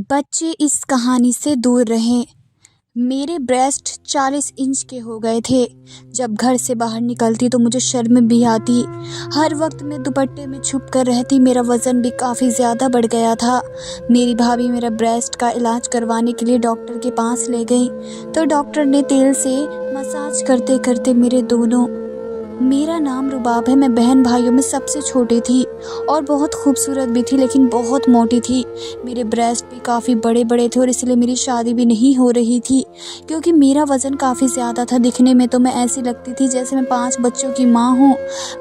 बच्चे इस कहानी से दूर रहें। मेरे ब्रेस्ट 40 इंच के हो गए थे। जब घर से बाहर निकलती तो मुझे शर्म भी आती। हर वक्त मैं दुपट्टे में छुप कर रहती। मेरा वज़न भी काफ़ी ज़्यादा बढ़ गया था। मेरी भाभी मेरा ब्रेस्ट का इलाज करवाने के लिए डॉक्टर के पास ले गई तो डॉक्टर ने तेल से मसाज करते करते मेरा नाम रुबाब है। मैं बहन भाइयों में सबसे छोटी थी और बहुत खूबसूरत भी थी, लेकिन बहुत मोटी थी। मेरे ब्रेस्ट भी काफ़ी बड़े बड़े थे और इसलिए मेरी शादी भी नहीं हो रही थी, क्योंकि मेरा वज़न काफ़ी ज़्यादा था। दिखने में तो मैं ऐसी लगती थी जैसे मैं 5 बच्चों की माँ हूँ।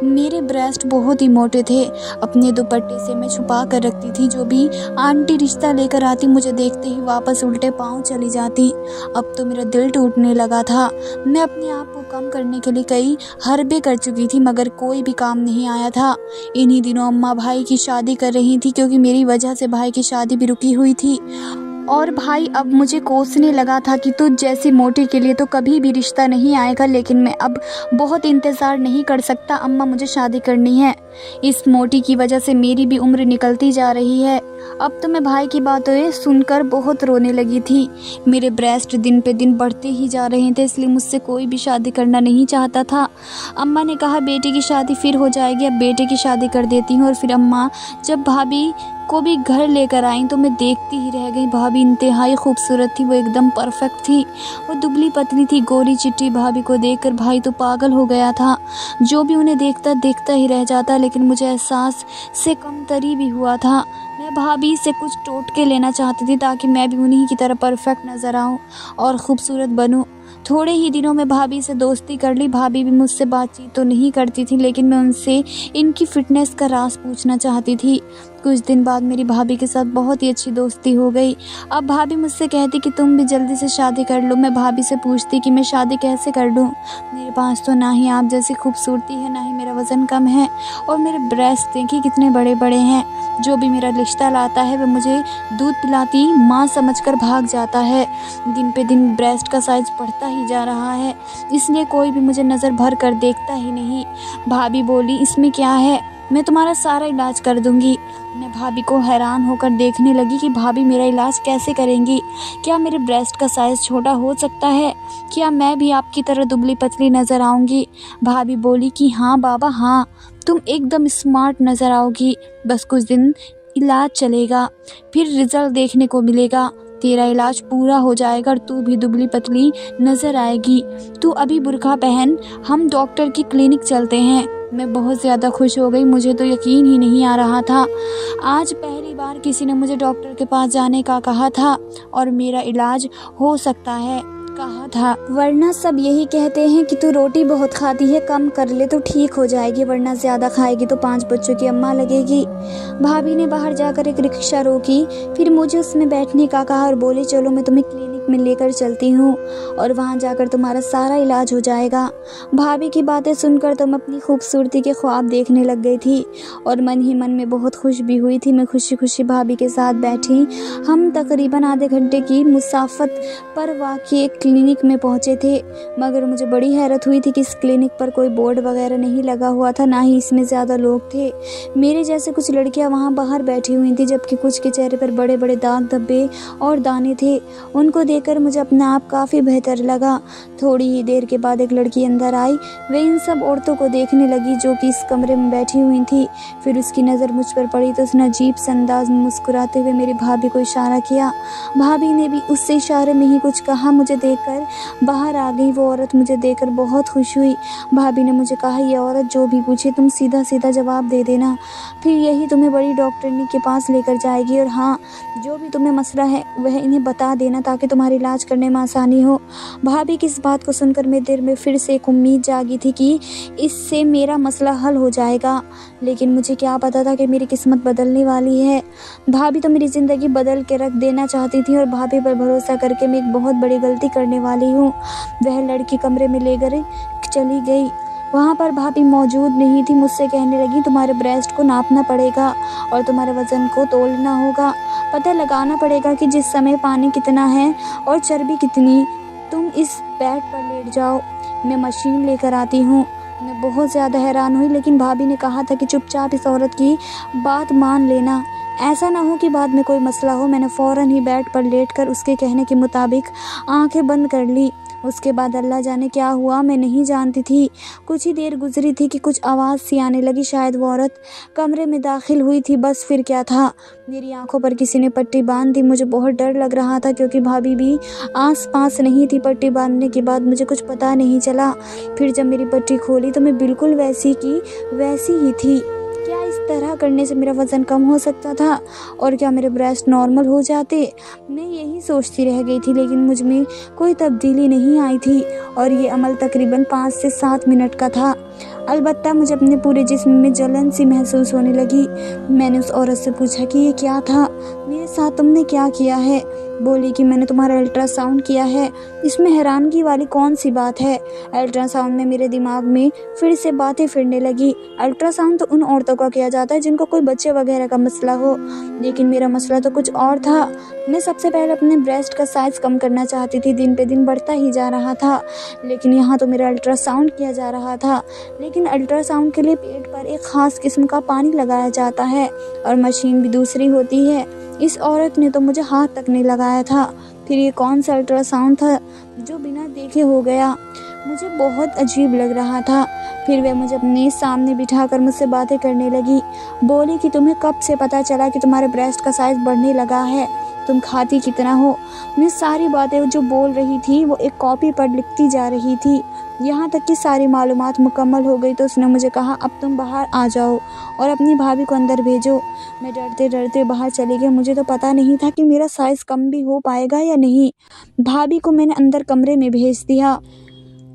मेरे ब्रेस्ट बहुत ही मोटे थे। अपने दुपट्टे से मैं छुपा कर रखती थी। जो भी आंटी रिश्ता लेकर आती, मुझे देखते ही वापस उल्टे पाँव चली जाती। अब तो मेरा दिल टूटने लगा था। मैं अपने आप को कम करने के लिए कई हरबे कर चुकी थी, मगर कोई भी काम नहीं आया था। इन्हीं दिनों अम्मा भाई की शादी कर रही थी, क्योंकि मेरी वजह से भाई की शादी भी रुकी हुई थी। और भाई अब मुझे कोसने लगा था कि तुझ जैसी मोटी के लिए तो कभी भी रिश्ता नहीं आएगा। लेकिन मैं अब बहुत इंतज़ार नहीं कर सकता। अम्मा, मुझे शादी करनी है। इस मोटी की वजह से मेरी भी उम्र निकलती जा रही है। अब तो मैं भाई की बातें सुनकर बहुत रोने लगी थी। मेरे ब्रेस्ट दिन पे दिन बढ़ते ही जा रहे थे, इसलिए मुझसे कोई भी शादी करना नहीं चाहता था। अम्मा ने कहा बेटे की शादी फिर हो जाएगी, अब बेटे की शादी कर देती हूँ। और फिर अम्मा जब भाभी को भी घर लेकर आई तो मैं देखती ही रह गई। भाभी इंतहाई खूबसूरत थी, वो एकदम परफेक्ट थी। वो दुबली पतली थी, गोरी चिट्टी। भाभी को देखकर भाई तो पागल हो गया था। जो भी उन्हें देखता देखता ही रह जाता, लेकिन मुझे एहसास से कमतरी भी हुआ था। मैं भाभी से कुछ टोटके लेना चाहती थी ताकि मैं भी उन्हीं की तरह परफेक्ट नज़र आऊँ और ख़ूबसूरत बनूँ। थोड़े ही दिनों में भाभी से दोस्ती कर ली। भाभी भी मुझसे बातचीत तो नहीं करती थी, लेकिन मैं उनसे इनकी फ़िटनेस का राज पूछना चाहती थी। कुछ दिन बाद मेरी भाभी के साथ बहुत ही अच्छी दोस्ती हो गई। अब भाभी मुझसे कहती कि तुम भी जल्दी से शादी कर लो। मैं भाभी से पूछती कि मैं शादी कैसे कर लूँ। मेरे पास तो ना ही आप जैसी खूबसूरती है, ना ही मेरा वज़न कम है, और मेरे ब्रेस्ट देखिए कितने बड़े बड़े हैं। जो भी मेरा रिश्ता लाता है वह मुझे दूध पिलाती माँ समझकर भाग जाता है। दिन पे दिन ब्रेस्ट का साइज़ बढ़ता ही जा रहा है, इसलिए कोई भी मुझे नज़र भर कर देखता ही नहीं। भाभी बोली, इसमें क्या है, मैं तुम्हारा सारा इलाज कर दूंगी। मैं भाभी को हैरान होकर देखने लगी कि भाभी मेरा इलाज कैसे करेंगी। क्या मेरे ब्रेस्ट का साइज़ छोटा हो सकता है? क्या मैं भी आपकी तरह दुबली पतली नज़र आऊँगी? भाभी बोली कि हाँ बाबा हाँ, तुम एकदम स्मार्ट नज़र आओगी। बस कुछ दिन इलाज चलेगा, फिर रिज़ल्ट देखने को मिलेगा। तेरा इलाज पूरा हो जाएगा और तू भी दुबली पतली नज़र आएगी। तू अभी बुर्का पहन, हम डॉक्टर की क्लिनिक चलते हैं। मैं बहुत ज़्यादा खुश हो गई। मुझे तो यकीन ही नहीं आ रहा था। आज पहली बार किसी ने मुझे डॉक्टर के पास जाने का कहा था और मेरा इलाज हो सकता है कहा था। वरना सब यही कहते हैं कि तू रोटी बहुत खाती है, कम कर ले तो ठीक हो जाएगी, वरना ज़्यादा खाएगी तो 5 बच्चों की अम्मा लगेगी। भाभी ने बाहर जाकर एक रिक्शा रोकी, फिर मुझे उसमें बैठने का कहा और बोली चलो मैं तुम्हें क्लिनिक में लेकर चलती हूँ और वहाँ जाकर तुम्हारा सारा इलाज हो जाएगा। भाभी की बातें सुनकर तो मैं अपनी खूबसूरती के ख्वाब देखने लग गई थी और मन ही मन में बहुत खुश भी हुई थी। मैं खुशी खुशी भाभी के साथ बैठी। हम तकरीबन आधे घंटे की मुसाफत पर वाक़ई एक क्लिनिक में पहुँचे थे, मगर मुझे बड़ी हैरत हुई थी कि इस क्लिनिक पर कोई बोर्ड वगैरह नहीं लगा हुआ था, ना ही इसमें ज़्यादा लोग थे। मेरे जैसे कुछ लड़कियां वहां बाहर बैठी हुई थी, जबकि कुछ के चेहरे पर बड़े बड़े दाग धब्बे और दाने थे। उनको देखकर मुझे अपना आप काफ़ी बेहतर लगा। थोड़ी ही देर के बाद एक लड़की अंदर आई। वे इन सब औरतों को देखने लगी जो कि इस कमरे में बैठी हुई थी। फिर उसकी नज़र मुझ पर पड़ी तो उसने अजीब से अंदाज में मुस्कुराते हुए मेरी भाभी को इशारा किया। भाभी ने भी उससे इशारे में ही कुछ कहा। मुझे देखकर बाहर आ गई। वो औरत मुझे देखकर बहुत खुश हुई। भाभी ने मुझे कहा, ये औरत जो भी पूछे तुम सीधा सीधा जवाब दे देना, फिर यही तुम्हें बड़ी डॉक्टरनी के पास लेकर जाएगी। और हाँ, जो भी तुम्हें मसला है वह इन्हें बता देना ताकि तुम्हारा इलाज करने में आसानी हो। भाभी की इस बात को सुनकर मेरे दिल में फिर से एक उम्मीद जागी थी कि इससे मेरा मसला हल हो जाएगा, लेकिन मुझे क्या पता था कि मेरी किस्मत बदलने वाली है। भाभी तो मेरी ज़िंदगी बदल के रख देना चाहती थी और भाभी पर भरोसा करके मैं एक बहुत बड़ी गलती करने वाली हूँ। वह लड़की कमरे में लेकर चली गई। वहाँ पर भाभी मौजूद नहीं थी। मुझसे कहने लगी, तुम्हारे ब्रेस्ट को नापना पड़ेगा और तुम्हारे वज़न को तोलना होगा। पता लगाना पड़ेगा कि जिस समय पानी कितना है और चर्बी कितनी। तुम इस बेड पर लेट जाओ, मैं मशीन लेकर आती हूँ। मैं बहुत ज़्यादा हैरान हुई, लेकिन भाभी ने कहा था कि चुपचाप इस औरत की बात मान लेना। ऐसा ना हो कि बाद में कोई मसला हो। मैंने फ़ौरन ही बेड पर लेटकर उसके कहने के मुताबिक आंखें बंद कर ली। उसके बाद अल्लाह जाने क्या हुआ, मैं नहीं जानती थी। कुछ ही देर गुजरी थी कि कुछ आवाज़ सी आने लगी। शायद वो औरत कमरे में दाखिल हुई थी। बस फिर क्या था, मेरी आंखों पर किसी ने पट्टी बांध दी। मुझे बहुत डर लग रहा था क्योंकि भाभी भी आस पास नहीं थी। पट्टी बांधने के बाद मुझे कुछ पता नहीं चला। फिर जब मेरी पट्टी खोली तो मैं बिल्कुल वैसी की वैसी ही थी। क्या इस तरह करने से मेरा वज़न कम हो सकता था और क्या मेरे ब्रेस्ट नॉर्मल हो जाते? मैं यही सोचती रह गई थी, लेकिन मुझ में कोई तब्दीली नहीं आई थी और ये अमल तकरीबन 5 से 7 मिनट का था। अलबत्ता मुझे अपने पूरे जिस्म में जलन सी महसूस होने लगी। मैंने उस औरत से पूछा कि ये क्या था, मेरे साथ तुमने क्या किया है? बोली कि मैंने तुम्हारा अल्ट्रासाउंड किया है। इसमें हैरानगी वाली कौन सी बात है? अल्ट्रासाउंड में मेरे दिमाग में फिर से बातें फिरने लगी। अल्ट्रासाउंड तो उन औरतों का किया जाता है जिनको कोई बच्चे वगैरह का मसला हो, लेकिन मेरा मसला तो कुछ और था। मैं सबसे पहले अपने ब्रेस्ट का साइज़ कम करना चाहती थी। दिन पे दिन बढ़ता ही जा रहा था, लेकिन यहाँ तो मेरा अल्ट्रासाउंड किया जा रहा था। लेकिन अल्ट्रासाउंड के लिए पेट पर एक ख़ास किस्म का पानी लगाया जाता है और मशीन भी दूसरी होती है। इस औरत ने तो मुझे हाथ तक नहीं लगाया था। फिर ये कौन सा अल्ट्रासाउंड था जो बिना देखे हो गया? मुझे बहुत अजीब लग रहा था। फिर वह मुझे अपने सामने बिठाकर मुझसे बातें करने लगी। बोली कि तुम्हें कब से पता चला कि तुम्हारे ब्रेस्ट का साइज़ बढ़ने लगा है? तुम खाती कितना हो? मैं सारी बातें जो बोल रही थी वो एक कॉपी पर लिखती जा रही थी। यहाँ तक कि सारी मालूमात मुकम्मल हो गई तो उसने मुझे कहा, अब तुम बाहर आ जाओ और अपनी भाभी को अंदर भेजो। मैं डरते डरते बाहर चली गई। मुझे तो पता नहीं था कि मेरा साइज़ कम भी हो पाएगा या नहीं। भाभी को मैंने अंदर कमरे में भेज दिया।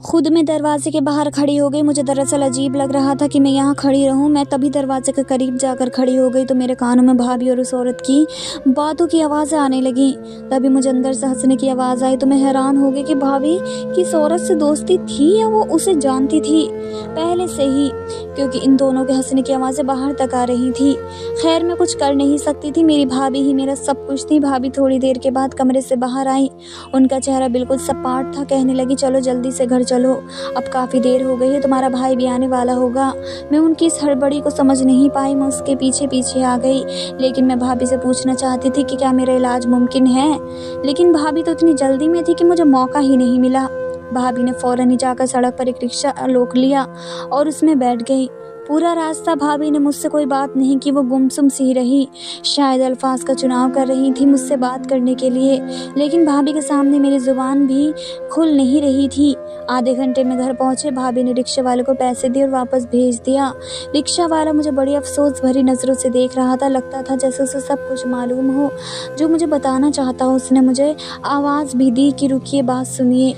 खुद मैं दरवाजे के बाहर खड़ी हो गई। मुझे दरअसल अजीब लग रहा था कि मैं यहाँ खड़ी रहूँ। मैं तभी दरवाजे के करीब जाकर खड़ी हो गई तो मेरे कानों में भाभी और उस औरत की बातों की आवाज़ें आने लगी। तभी मुझे अंदर से हंसने की आवाज़ आई तो मैं हैरान हो गई कि भाभी किस औरत से दोस्ती थी या वो उसे जानती थी पहले से ही, क्योंकि इन दोनों के हंसने की आवाज़ें बाहर तक आ रही थी। खैर मैं कुछ कर नहीं सकती थी, मेरी भाभी ही मेरा सब कुछ थी। भाभी थोड़ी देर के बाद कमरे से बाहर आई। उनका चेहरा बिल्कुल सपाट था। कहने लगी, चलो जल्दी से घर चलो, अब काफ़ी देर हो गई है, तुम्हारा भाई भी आने वाला होगा। मैं उनकी इस हड़बड़ी को समझ नहीं पाई। मैं उसके पीछे पीछे आ गई, लेकिन मैं भाभी से पूछना चाहती थी कि क्या मेरा इलाज मुमकिन है, लेकिन भाभी तो इतनी जल्दी में थी कि मुझे मौका ही नहीं मिला। भाभी ने फ़ौरन ही जाकर सड़क पर एक रिक्शा रोक लिया और उसमें बैठ गई। पूरा रास्ता भाभी ने मुझसे कोई बात नहीं की। वो गुमसुम सी रही, शायद अल्फाज का चुनाव कर रही थी मुझसे बात करने के लिए, लेकिन भाभी के सामने मेरी ज़ुबान भी खुल नहीं रही थी। आधे घंटे में घर पहुंचे। भाभी ने रिक्शे वाले को पैसे दिए और वापस भेज दिया। रिक्शा वाला मुझे बड़ी अफसोस भरी नज़रों से देख रहा था। लगता था जैसे उसे सब कुछ मालूम हो जो मुझे बताना चाहता हो। उसने मुझे आवाज़ भी दी कि रुकिए, बात सुनिए।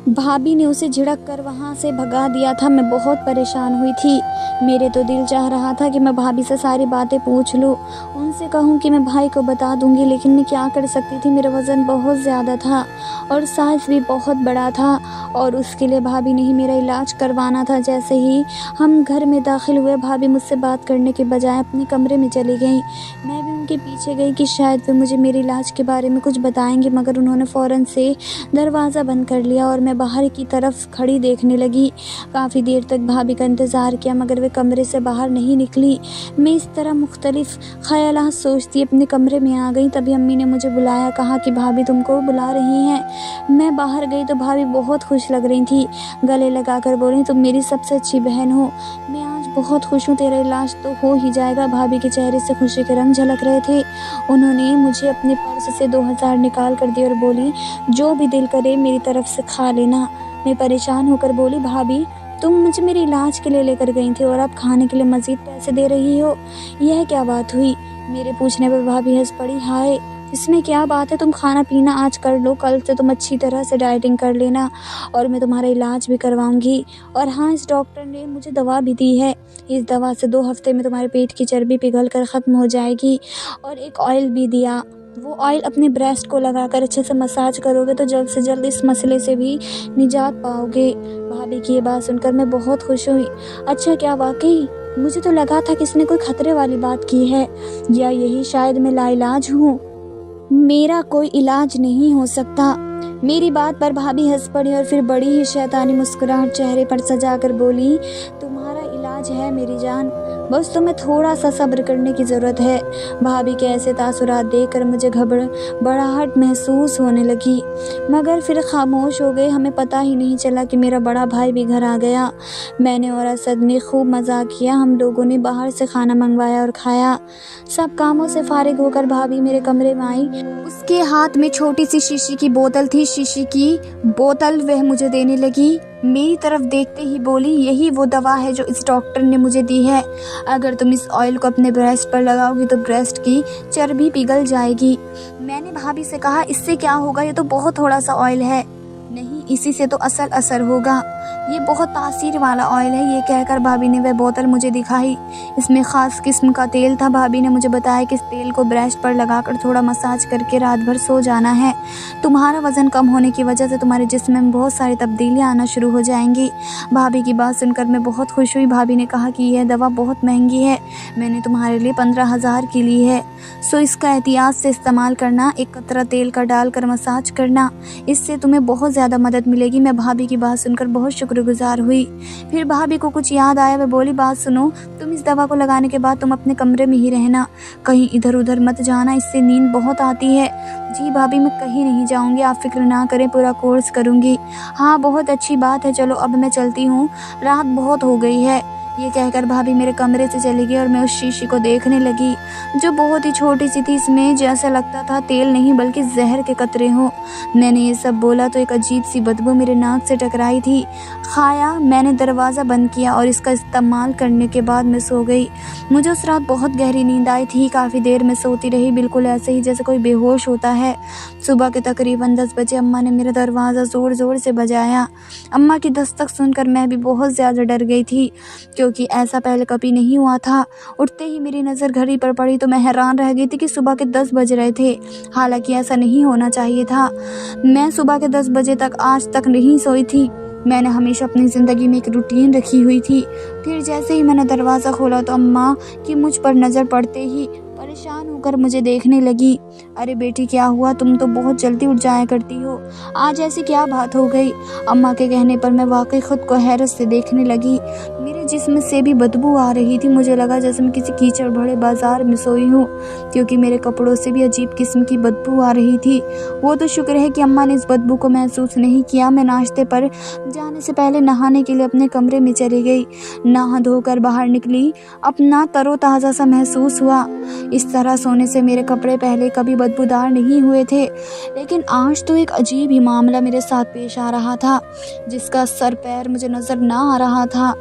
भाभी ने उसे झिड़क कर वहाँ से भगा दिया था। मैं बहुत परेशान हुई थी। मेरे तो दिल चाह रहा था कि मैं भाभी से सारी बातें पूछ लूँ, उनसे कहूँ कि मैं भाई को बता दूँगी, लेकिन मैं क्या कर सकती थी। मेरा वज़न बहुत ज़्यादा था और साइज़ भी बहुत बड़ा था और उसके लिए भाभी ने ही मेरा इलाज करवाना था। जैसे ही हम घर में दाखिल हुए, भाभी मुझसे बात करने के बजाय अपने कमरे में चली गई। मैं भी उनके पीछे गई कि शायद वे मुझे मेरे इलाज के बारे में कुछ बताएंगे, मगर उन्होंने फ़ौरन से दरवाज़ा बंद कर लिया और मैं बाहर की तरफ खड़ी देखने लगी। काफ़ी देर तक भाभी का इंतज़ार किया, मगर वे कमरे से बाहर नहीं निकली। मैं इस तरह मुख्तलिफ़ ख़यालात सोचती अपने कमरे में आ गई। तभी अम्मी ने मुझे बुलाया, कहा कि भाभी तुमको बुला रही हैं। मैं बाहर गई तो भाभी बहुत खुश लग रही थी। गले लगाकर बोली, तुम मेरी सबसे अच्छी बहन हो, मैं आज बहुत खुश हूँ, तेरा इलाज तो हो ही जाएगा। भाभी के चेहरे से खुशी के रंग झलक रहे थे। उन्होंने मुझे अपने पर्स से 2000 निकाल कर दिए और बोली, जो भी दिल करे मेरी तरफ से खा लेना। मैं परेशान होकर बोली, भाभी तुम मुझे मेरे इलाज के लिए लेकर गई थी और अब खाने के लिए मज़ीद पैसे दे रही हो, यह क्या बात हुई? मेरे पूछने पर भाभी हंस पड़ी। हाय, इसमें क्या बात है, तुम खाना पीना आज कर लो, कल से तुम अच्छी तरह से डाइटिंग कर लेना और मैं तुम्हारा इलाज भी करवाऊंगी। और हाँ, इस डॉक्टर ने मुझे दवा भी दी है, इस दवा से 2 हफ्ते में तुम्हारे पेट की चर्बी पिघल कर ख़त्म हो जाएगी। और एक ऑयल भी दिया, वो ऑयल अपने ब्रेस्ट को लगाकर अच्छे से मसाज करोगे तो जल्द से जल्द इस मसले से भी निजात पाओगे। भाभी की ये बात सुनकर मैं बहुत खुश हुई। अच्छा, क्या वाकई? मुझे तो लगा था कि इसने कोई खतरे वाली बात की है, या यही शायद मैं लाइलाज हूँ, मेरा कोई इलाज नहीं हो सकता। मेरी बात पर भाभी हंस पड़ी और फिर बड़ी ही शैतानी मुस्कुराहट चेहरे पर सजाकर बोली, तुम्हारा इलाज है मेरी जान, बस तुम्हें थोड़ा सा सब्र करने की ज़रूरत है। भाभी के ऐसे तासुरात देखकर मुझे घबराहट महसूस होने लगी, मगर फिर खामोश हो गए। हमें पता ही नहीं चला कि मेरा बड़ा भाई भी घर आ गया। मैंने और असद ने खूब मजाक किया। हम लोगों ने बाहर से खाना मंगवाया और खाया। सब कामों से फारिग होकर भाभी मेरे कमरे में आई। उसके हाथ में छोटी सी शीशी की बोतल थी। शीशी की बोतल वह मुझे देने लगी। मेरी तरफ देखते ही बोली, यही वो दवा है जो इस डॉक्टर ने मुझे दी है। अगर तुम इस ऑयल को अपने ब्रेस्ट पर लगाओगी तो ब्रेस्ट की चर्बी पिघल जाएगी। मैंने भाभी से कहा, इससे क्या होगा, ये तो बहुत थोड़ा सा ऑयल है। नहीं, इसी से तो असल असर होगा, ये बहुत तासीर वाला ऑयल है। ये कहकर भाभी ने वह बोतल मुझे दिखाई। इसमें ख़ास किस्म का तेल था। भाभी ने मुझे बताया कि इस तेल को ब्रेस्ट पर लगाकर थोड़ा मसाज करके रात भर सो जाना है। तुम्हारा वज़न कम होने की वजह से तुम्हारे जिस्म में बहुत सारी तब्दीलियाँ आना शुरू हो जाएंगी। भाभी की बात सुनकर मैं बहुत खुश हुई। भाभी ने कहा कि यह दवा बहुत महंगी है, मैंने तुम्हारे लिए 15,000 की ली है, सो इसका एहतियात से इस्तेमाल करना। एक कतरा तेल का डालकर मसाज करना, इससे तुम्हें बहुत ज़्यादा मदद मिलेगी। मैं भाभी की बात सुनकर बहुत शुक्रगुजार हुई। फिर भाभी को कुछ याद आया। वह बोली, बात सुनो, तुम इस दवा को लगाने के बाद तुम अपने कमरे में ही रहना, कहीं इधर उधर मत जाना, इससे नींद बहुत आती है। जी भाभी, मैं कहीं नहीं जाऊंगी, आप फिक्र ना करें, पूरा कोर्स करूंगी। हाँ, बहुत अच्छी बात है, चलो अब मैं चलती हूँ, रात बहुत हो गई है। ये कहकर भाभी मेरे कमरे से चली गई और मैं उस शीशी को देखने लगी जो बहुत ही छोटी सी थी। इसमें जैसा लगता था तेल नहीं बल्कि जहर के कतरे हों। मैंने ये सब बोला तो एक अजीब सी बदबू मेरे नाक से टकराई थी। खाया, मैंने दरवाज़ा बंद किया और इसका इस्तेमाल करने के बाद मैं सो गई। मुझे उस रात बहुत गहरी नींद आई थी। काफ़ी देर में सोती रही, बिल्कुल ऐसे ही जैसे कोई बेहोश होता है। सुबह के तकरीबन 10 बजे अम्मा ने मेरा दरवाज़ा ज़ोर ज़ोर से बजाया। अम्मा की दस्तक सुनकर मैं भी बहुत ज़्यादा डर गई थी, क्योंकि ऐसा पहले कभी नहीं हुआ था। उठते ही मेरी नज़र घड़ी पर पड़ी तो मैं हैरान रह गई थी कि सुबह के 10 बज रहे थे। हालांकि ऐसा नहीं होना चाहिए था। मैं सुबह के 10 बजे तक आज तक नहीं सोई थी। मैंने हमेशा अपनी ज़िंदगी में एक रूटीन रखी हुई थी। फिर जैसे ही मैंने दरवाज़ा खोला तो अम्मा की मुझ पर नज़र पड़ते ही परेशान होकर मुझे देखने लगी। अरे बेटी, क्या हुआ, तुम तो बहुत जल्दी उठ जाया करती हो, आज ऐसी क्या बात हो गई। अम्मा के कहने पर मैं वाकई खुद को हैरत से देखने लगी। मेरे जिस्म से भी बदबू आ रही थी। मुझे लगा जैसे मैं किसी कीचड़ भरे बाजार में सोई हूँ, क्योंकि मेरे कपड़ों से भी अजीब किस्म की बदबू आ रही थी। वो तो शुक्र है कि अम्मा ने इस बदबू को महसूस नहीं किया। मैं नाश्ते पर जाने से पहले नहाने के लिए अपने कमरे में चली गई। नहा धोकर बाहर निकली, अपना तरोताज़ा सा महसूस हुआ। इस तरह सोने से मेरे कपड़े पहले कभी बदबूदार नहीं हुए थे, लेकिन आज तो एक अजीब ही मामला मेरे साथ पेश आ रहा था, जिसका सर पैर मुझे नज़र ना आ रहा था।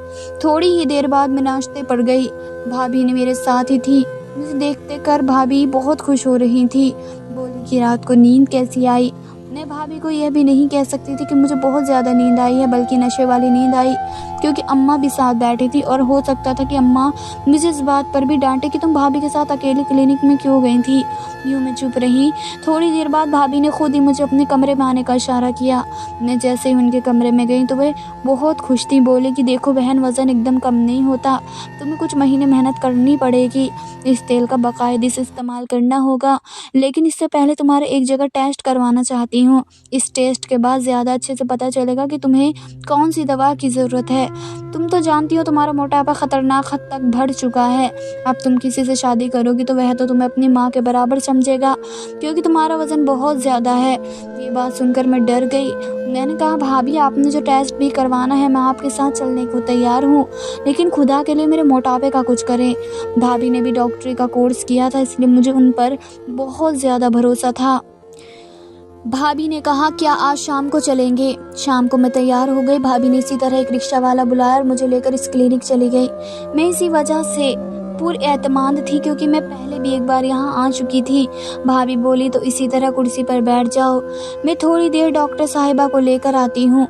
थोड़ी ही देर बाद मैं नाश्ते पर गई। भाभी ने मेरे साथ ही थी। मुझे देखते कर भाभी बहुत खुश हो रही थी। बोली कि रात को नींद कैसी आई। मैं भाभी को यह भी नहीं कह सकती थी कि मुझे बहुत ज़्यादा नींद आई है, बल्कि नशे वाली नींद आई, क्योंकि अम्मा भी साथ बैठी थी और हो सकता था कि अम्मा मुझे इस बात पर भी डांटे कि तुम भाभी के साथ अकेले क्लिनिक में क्यों गई थी। यूँ मैं चुप रही। थोड़ी देर बाद भाभी ने खुद ही मुझे अपने कमरे में आने का इशारा किया। मैं जैसे ही उनके कमरे में गई तो वे बहुत खुश थी। बोले कि देखो बहन, वज़न एकदम कम नहीं होता, तुम्हें कुछ महीने मेहनत करनी पड़ेगी। इस तेल का बाकायदे से इस्तेमाल करना होगा, लेकिन इससे पहले तुम्हारे एक जगह टेस्ट करवाना चाहती हूँ। इस टेस्ट के बाद ज़्यादा अच्छे से पता चलेगा कि तुम्हें कौन सी दवा की ज़रूरत है। तुम तो जानती हो तुम्हारा मोटापा ख़तरनाक हद तक बढ़ चुका है। अब तुम किसी से शादी करोगी तो वह तो तुम्हें अपनी माँ के बराबर समझेगा, क्योंकि तुम्हारा वज़न बहुत ज़्यादा है। ये बात सुनकर मैं डर गई। मैंने कहा, भाभी आपने जो टेस्ट भी करवाना है मैं आपके साथ चलने को तैयार हूँ, लेकिन खुदा के लिए मेरे मोटापे का कुछ करें। भाभी ने भी डॉक्टरी का कोर्स किया था, इसलिए मुझे उन पर बहुत ज़्यादा भरोसा था। भाभी ने कहा, क्या आज शाम को चलेंगे। शाम को मैं तैयार हो गई। भाभी ने इसी तरह एक रिक्शा वाला बुलाया और मुझे लेकर इस क्लिनिक चली गई। मैं इसी वजह से पूरी एतमाद थी, क्योंकि मैं पहले भी एक बार यहाँ आ चुकी थी। भाभी बोली तो इसी तरह कुर्सी पर बैठ जाओ, मैं थोड़ी देर डॉक्टर साहिबा को लेकर आती हूँ।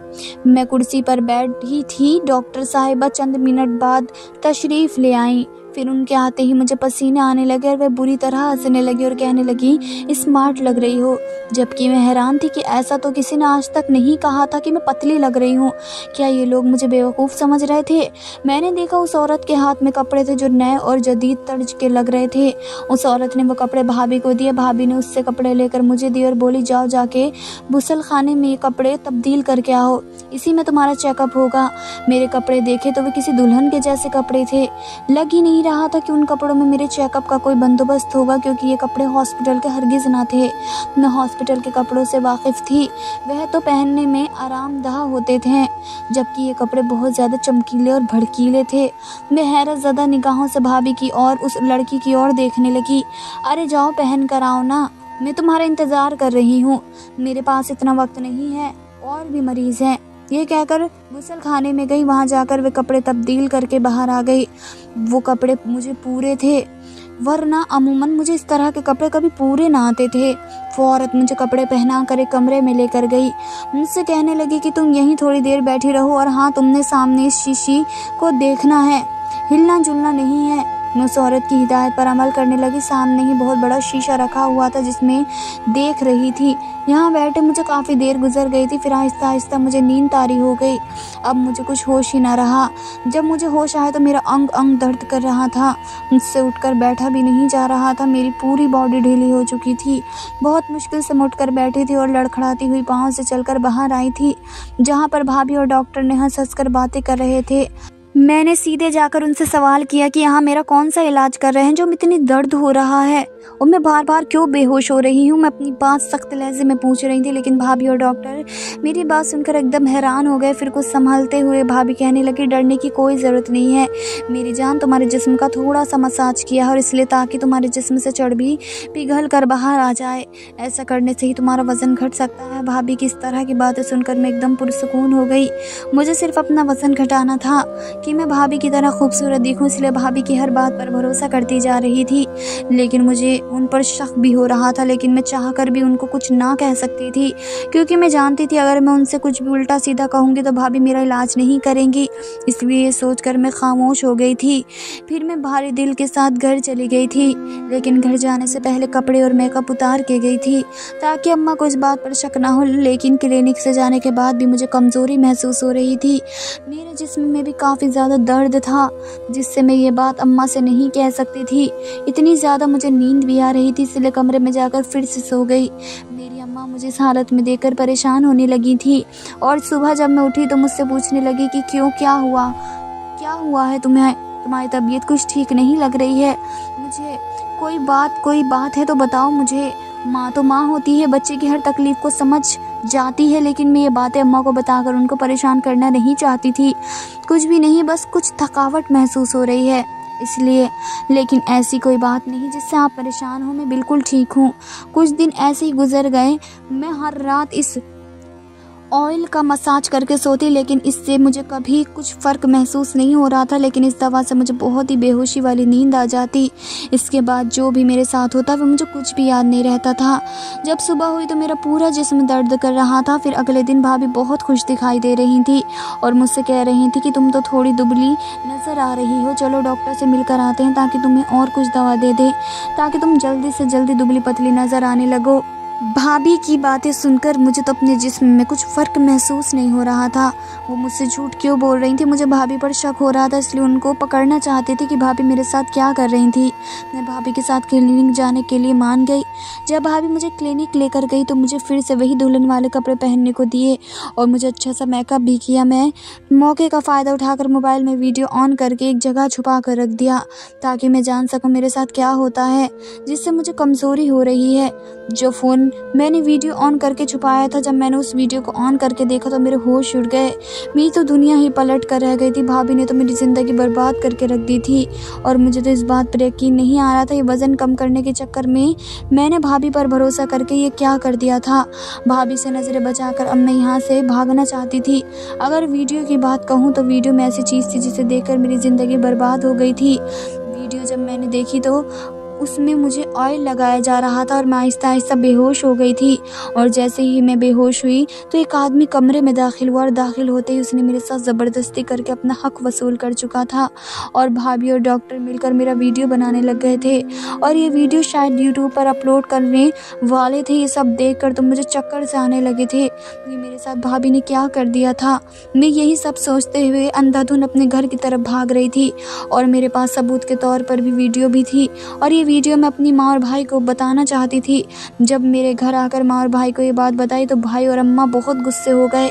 मैं कुर्सी पर बैठी थी। डॉक्टर साहिबा चंद मिनट बाद तशरीफ़ ले आईं। फिर उनके आते ही मुझे पसीने आने लगे और वह बुरी तरह हंसने लगी और कहने लगी, स्मार्ट लग रही हो। जबकि मैं हैरान थी कि ऐसा तो किसी ने आज तक नहीं कहा था कि मैं पतली लग रही हूँ। क्या ये लोग मुझे बेवकूफ़ समझ रहे थे। मैंने देखा उस औरत के हाथ में कपड़े थे जो नए और जदीद तर्ज के लग रहे थे। उस औरत ने वो कपड़े भाभी को दिए। भाभी ने उससे कपड़े लेकर मुझे दिए और बोली, जाओ जाके गुसल खाने में ये कपड़े तब्दील करके आओ, इसी में तुम्हारा चेकअप होगा। मेरे कपड़े देखे तो वे किसी दुल्हन के जैसे कपड़े थे। लग ही नहीं रहा था कि उन कपड़ों में मेरे चेकअप का कोई बंदोबस्त होगा, क्योंकि ये कपड़े हॉस्पिटल के हरगिज़ ना थे। मैं हॉस्पिटल के कपड़ों से वाकिफ़ थी, वह तो पहनने में आरामदाह होते थे, जबकि ये कपड़े बहुत ज़्यादा चमकीले और भड़कीले थे। मैं हैरत ज़दा निगाहों से भाभी की और उस लड़की की ओर देखने लगी। अरे जाओ पहन कर आओ ना, मैं तुम्हारा इंतज़ार कर रही हूँ, मेरे पास इतना वक्त नहीं है, और भी मरीज़ हैं। ये कहकर गुसल खाने में गई। वहाँ जाकर वे कपड़े तब्दील करके बाहर आ गई। वो कपड़े मुझे पूरे थे, वरना अमूमन मुझे इस तरह के कपड़े कभी पूरे ना आते थे। वो औरत मुझे कपड़े पहना कर एक कमरे में लेकर गई। मुझसे कहने लगी कि तुम यहीं थोड़ी देर बैठी रहो, और हाँ, तुमने सामने इस शीशी को देखना है, हिलना जुलना नहीं है। मैं उस औरत की हिदायत पर अमल करने लगी। सामने ही बहुत बड़ा शीशा रखा हुआ था जिसमें देख रही थी। यहाँ बैठे मुझे काफ़ी देर गुजर गई थी। फिर आहिस्ता आहिस्ता मुझे नींद तारी हो गई। अब मुझे कुछ होश ही ना रहा। जब मुझे होश आया तो मेरा अंग अंग दर्द कर रहा था, मुझसे उठकर बैठा भी नहीं जा रहा था। मेरी पूरी बॉडी ढीली हो चुकी थी। बहुत मुश्किल से मैं उठकर बैठी थी और लड़खड़ाती हुई पाँव से चलकर बाहर आई थी, जहाँ पर भाभी और डॉक्टर ने हंस हंस कर बातें कर रहे थे। मैंने सीधे जाकर उनसे सवाल किया कि यहाँ मेरा कौन सा इलाज कर रहे हैं जो इतनी दर्द हो रहा है, और मैं बार बार क्यों बेहोश हो रही हूँ। मैं अपनी बात सख्त लहजे में पूछ रही थी, लेकिन भाभी और डॉक्टर मेरी बात सुनकर एकदम हैरान हो गए। फिर कुछ संभलते हुए भाभी कहने लगी, डरने की कोई ज़रूरत नहीं है मेरी जान, तुम्हारे जिस्म का थोड़ा सा मसाज किया है, और इसलिए ताकि तुम्हारे जिस्म से चर्बी पिघल कर बाहर आ जाए। ऐसा करने से ही तुम्हारा वज़न घट सकता है। भाभी की इस तरह की बातें सुनकर मैं एकदम पुरसुकून हो गई। मुझे सिर्फ अपना वज़न घटाना था कि मैं भाभी की तरह खूबसूरत दिखूं, इसलिए भाभी की हर बात पर भरोसा करती जा रही थी। लेकिन मुझे उन पर शक भी हो रहा था, लेकिन मैं चाहकर भी उनको कुछ ना कह सकती थी, क्योंकि मैं जानती थी अगर मैं उनसे कुछ भी उल्टा सीधा कहूँगी तो भाभी मेरा इलाज नहीं करेंगी। इसलिए ये सोचकर मैं खामोश हो गई थी। फिर मैं भारी दिल के साथ घर चली गई थी, लेकिन घर जाने से पहले कपड़े और मेकअप उतार के गई थी ताकि अम्मा को इस बात पर शक ना हो। लेकिन क्लिनिक से जाने के बाद भी मुझे कमज़ोरी महसूस हो रही थी। मेरे जिस्म में भी काफ़ी ज़्यादा दर्द था, जिससे मैं ये बात अम्मा से नहीं कह सकती थी। इतनी ज़्यादा मुझे नींद भी आ रही थी, इसलिए कमरे में जाकर फिर से सो गई। मेरी अम्मा मुझे इस हालत में देखकर परेशान होने लगी थी, और सुबह जब मैं उठी तो मुझसे पूछने लगी कि क्यों, क्या हुआ है तुम्हें, तुम्हारी तबीयत कुछ ठीक नहीं लग रही है। मुझे कोई बात है तो बताओ मुझे। माँ तो माँ होती है, बच्चे की हर तकलीफ़ को समझ जाती है, लेकिन मैं ये बातें अम्मा को बताकर उनको परेशान करना नहीं चाहती थी। कुछ भी नहीं, बस कुछ थकावट महसूस हो रही है इसलिए। लेकिन ऐसी कोई बात नहीं जिससे आप परेशान हो, मैं बिल्कुल ठीक हूँ। कुछ दिन ऐसे ही गुजर गए। मैं हर रात इस ऑयल का मसाज करके सोती, लेकिन इससे मुझे कभी कुछ फ़र्क महसूस नहीं हो रहा था। लेकिन इस दवा से मुझे बहुत ही बेहोशी वाली नींद आ जाती। इसके बाद जो भी मेरे साथ होता वो मुझे कुछ भी याद नहीं रहता था। जब सुबह हुई तो मेरा पूरा जिस्म दर्द कर रहा था। फिर अगले दिन भाभी बहुत खुश दिखाई दे रही थी और मुझसे कह रही थी कि तुम तो थोड़ी दुबली नज़र आ रही हो, चलो डॉक्टर से मिलकर आते हैं ताकि तुम्हें और कुछ दवा दे दें, ताकि तुम जल्दी से जल्दी दुबली पतली नज़र आने लगो। भाभी की बातें सुनकर मुझे तो अपने जिस्म में कुछ फ़र्क महसूस नहीं हो रहा था। वो मुझसे झूठ क्यों बोल रही थी, मुझे भाभी पर शक हो रहा था, इसलिए उनको पकड़ना चाहती थी कि भाभी मेरे साथ क्या कर रही थी। मैं भाभी के साथ क्लिनिक जाने के लिए मान गई। जब भाभी मुझे क्लिनिक लेकर गई तो मुझे फिर से वही दुल्हन वाले कपड़े पहनने को दिए और मुझे अच्छा सा मेकअप भी किया। मैं मौके का फ़ायदा उठाकर मोबाइल में वीडियो ऑन करके एक जगह छुपा कर रख दिया ताकि मैं जान सकूँ मेरे साथ क्या होता है, जिससे मुझे कमज़ोरी हो रही है। जो फ़ोन मैंने वीडियो ऑन करके छुपाया था, जब मैंने उस वीडियो को ऑन करके देखा तो मेरे होश उड़ गए। मेरी तो दुनिया ही पलट कर रह गई थी। भाभी ने तो मेरी ज़िंदगी बर्बाद करके रख दी थी और मुझे तो इस बात पर यकीन नहीं आ रहा था। ये वज़न कम करने के चक्कर में मैंने भाभी पर भरोसा करके ये क्या कर दिया था। भाभी से नज़रें बचाकर अब मैं यहाँ से भागना चाहती थी। अगर वीडियो की बात कहूँ तो वीडियो में ऐसी चीज़ थी जिसे देखकर मेरी ज़िंदगी बर्बाद हो गई थी। वीडियो जब मैंने देखी तो उसमें मुझे ऑयल लगाया जा रहा था और मैं आहिस्ता आहिस्ता बेहोश हो गई थी। और जैसे ही मैं बेहोश हुई तो एक आदमी कमरे में दाखिल हुआ और दाखिल होते ही उसने मेरे साथ ज़बरदस्ती करके अपना हक वसूल कर चुका था और भाभी और डॉक्टर मिलकर मेरा वीडियो बनाने लग गए थे और ये वीडियो शायद यूट्यूब पर अपलोड करने वाले थे। ये सब देख कर तो मुझे चक्कर से आने लगे थे। ये मेरे साथ भाभी ने क्या कर दिया था। मैं यही सब सोचते हुए अंधाधुन अपने घर की तरफ भाग रही थी और मेरे पास सबूत के तौर पर भी वीडियो भी थी और ये वीडियो में अपनी माँ और भाई को बताना चाहती थी। जब मेरे घर आकर माँ और भाई को ये बात बताई तो भाई और अम्मा बहुत गुस्से हो गए।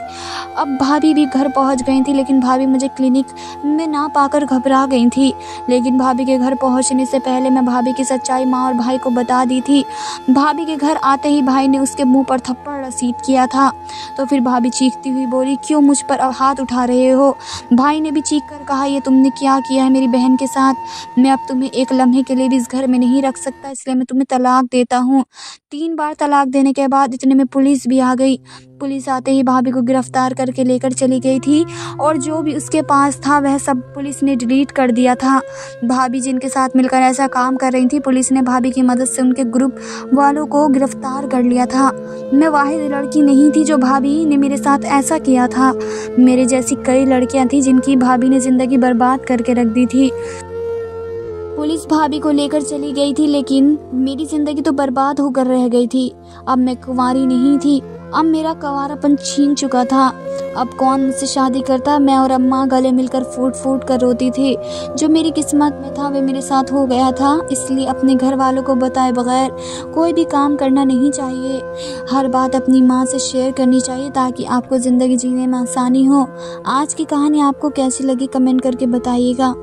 अब भाभी भी घर पहुंच गई थी, लेकिन भाभी मुझे क्लिनिक में ना पाकर घबरा गई थी। लेकिन भाभी के घर पहुंचने से पहले मैं भाभी की सच्चाई माँ और भाई को बता दी थी। भाभी के घर आते ही भाई ने उसके मुंह पर थप्पड़ रसीद किया था। तो फिर भाभी चीखती हुई बोली, क्यों मुझ पर अब हाथ उठा रहे हो? भाई ने भी चीख कर कहा, ये तुमने क्या किया है मेरी बहन के साथ? मैं अब तुम्हें एक लम्हे के लिए भी इस घर में नहीं रख सकता, इसलिए मैं तुम्हें तलाक देता हूँ। 3 बार तलाक देने के बाद इतने में पुलिस भी आ गई। पुलिस आते ही भाभी को गिरफ्तार करके लेकर चली गई थी और जो भी उसके पास था वह सब पुलिस ने डिलीट कर दिया था। भाभी जिनके साथ मिलकर ऐसा काम कर रही थी, पुलिस ने भाभी की मदद से उनके ग्रुप वालों को गिरफ्तार कर लिया था। मैं वाहिद लड़की नहीं थी जो भाभी ने मेरे साथ ऐसा किया था। मेरे जैसी कई लड़कियां थी जिनकी भाभी ने ज़िंदगी बर्बाद करके रख दी थी। पुलिस भाभी को लेकर चली गई थी, लेकिन मेरी ज़िंदगी तो बर्बाद होकर रह गई थी। अब मैं कुंवारी नहीं थी, अब मेरा कंवारापन छीन चुका था। अब कौन मुझसे शादी करता? मैं और अम्मा गले मिलकर फूट फूट कर रोती थी। जो मेरी किस्मत में था वे मेरे साथ हो गया था, इसलिए अपने घर वालों को बताए बगैर कोई भी काम करना नहीं चाहिए। हर बात अपनी माँ से शेयर करनी चाहिए ताकि आपको ज़िंदगी जीने में आसानी हो। आज की कहानी आपको कैसी लगी कमेंट करके बताइएगा।